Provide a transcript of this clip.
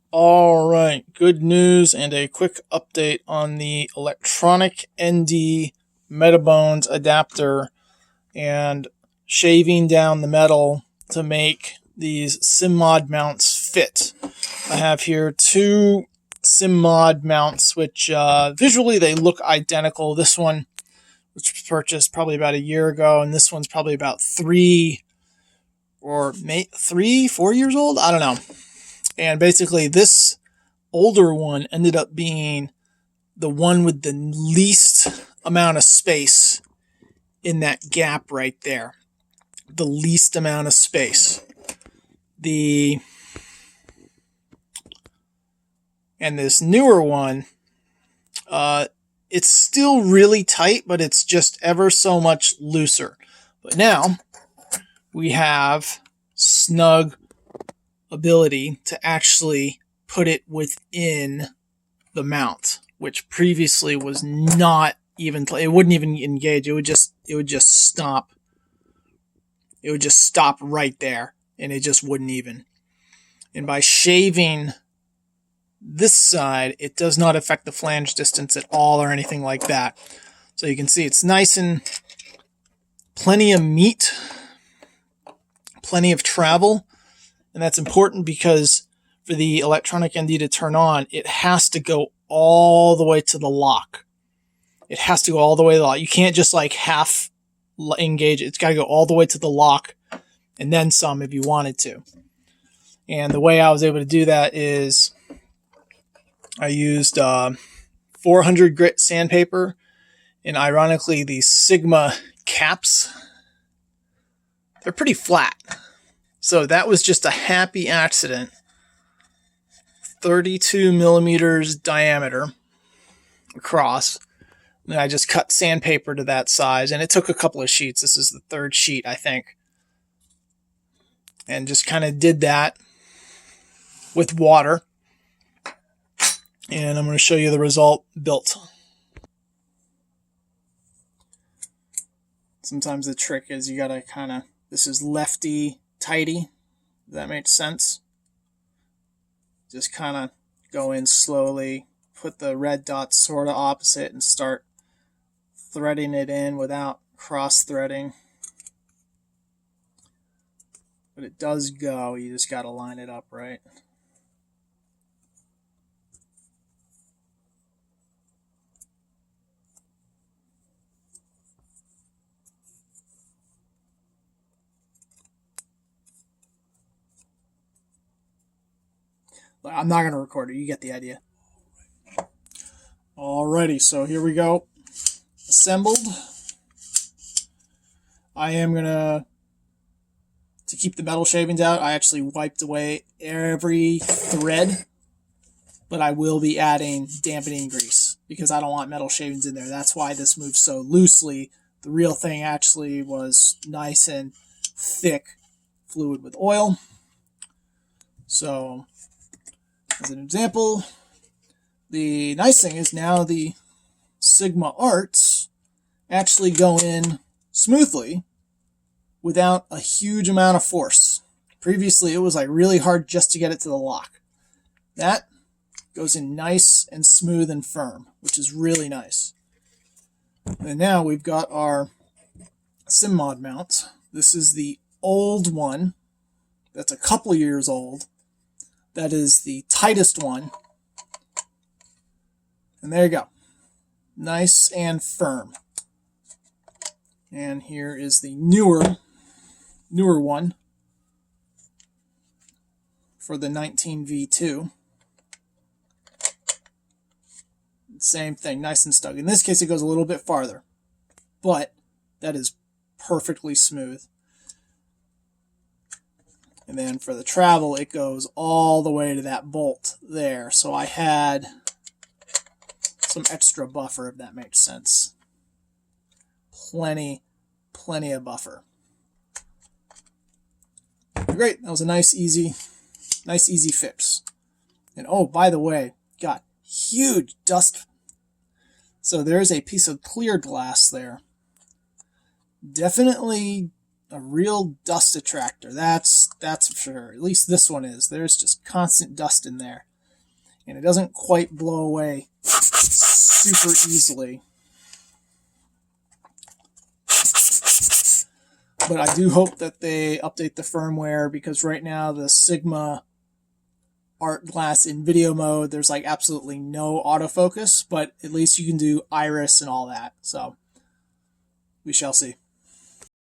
All right, good news and a quick update on the electronic eND Metabones adapter and shaving down the metal to make these Simmod mounts fit. I have here two Simmod mounts, which visually they look identical. This one, which was purchased probably about a year ago, and this one's probably about 4 years old. I don't know. And basically, this older one ended up being the one with the least amount of space in that gap right there. The least amount of space. And this newer one, it's still really tight, but it's just ever so much looser. But now we have snug ability to actually put it within the mount, which previously was not even, it wouldn't even engage. It would just stop. It would just stop right there, and it just wouldn't even. And by shaving this side, it does not affect the flange distance at all or anything like that. So you can see it's nice and plenty of meat, plenty of travel. And that's important because for the electronic ND to turn on, it has to go all the way to the lock. It has to go all the way to the lock. You can't just like half engage it. It's got to go all the way to the lock and then some if you wanted to. And the way I was able to do that is I used 400 grit sandpaper and ironically these Sigma caps. They're pretty flat. So that was just a happy accident. 32 millimeters diameter across. And I just cut sandpaper to that size. And it took a couple of sheets. This is the third sheet, I think. And just kind of did that with water. And I'm going to show you the result built. Sometimes the trick is you got to kind of, this is lefty tighty. Does that make sense? Just kind of go in slowly, put the red dots sort of opposite and start threading it in without cross threading. But it does go, you just got to line it up right. I'm not going to record it. You get the idea. Alrighty, so here we go. Assembled. I am going to keep the metal shavings out, I actually wiped away every thread, but I will be adding dampening grease because I don't want metal shavings in there. That's why this moves so loosely. The real thing actually was nice and thick fluid with oil. So, as an example, the nice thing is now the Sigma Arts actually go in smoothly without a huge amount of force. Previously, it was like really hard just to get it to the lock. That goes in nice and smooth and firm, which is really nice. And now we've got our Simmod mount. This is the old one. That's a couple years old. That is the tightest one. And there you go. Nice and firm. And here is the newer one for the 19V2. Same thing, nice and snug. In this case, it goes a little bit farther, but that is perfectly smooth. And then for the travel, it goes all the way to that bolt there. So I had some extra buffer, if that makes sense. Plenty of buffer. Great, that was a nice easy fix. And oh, by the way, got huge dust. So there's a piece of clear glass there. Definitely a real dust attractor. That's for sure. At least this one is. There's just constant dust in there. and it doesn't quite blow away super easily. But I do hope that they update the firmware, because right now the Sigma art glass in video mode, there's like absolutely no autofocus, but at least you can do iris and all that. So we shall see.